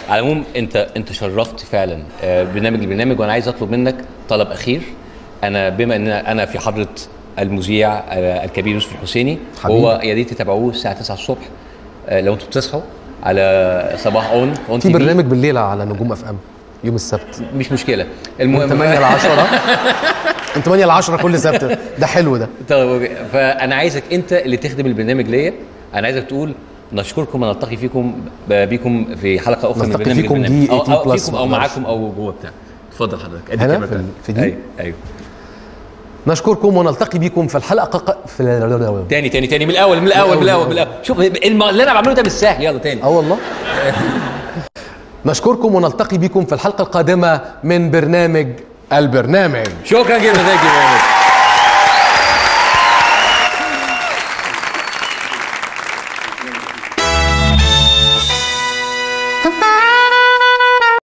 على العموم انت شرفت فعلا البرنامج، وانا عايز اطلب منك طلب اخير. انا بما ان انا في حضره المذيع الكبير يوسف الحسيني، هو يا ريت تتابعوه الساعه 9 الصبح لو انتوا بتصحوا على صباح اون في برنامج بالليل على نجوم اف ام يوم السبت. مش مشكله، المهم 8 ل 10 من 8 ل 10 كل سبت، ده حلو ده. طيب فانا عايزك انت اللي تخدم البرنامج ليا، انا عايزك تقول نشكركم ونلتقي بكم في حلقه اخرى من البرنامج. نلتقي فيكم دي 18 بلس او معاكم او جوه بتاع. اتفضل حضرتك. هنا في دي. ايوه نشكركم ونلتقي بكم في الحلقه تاني من الاول شوف اللي انا بعمله ده مش سهل. يلا تاني. والله. نشكركم ونلتقي بكم في الحلقه القادمه من برنامج البرنامج. شكرا جدا.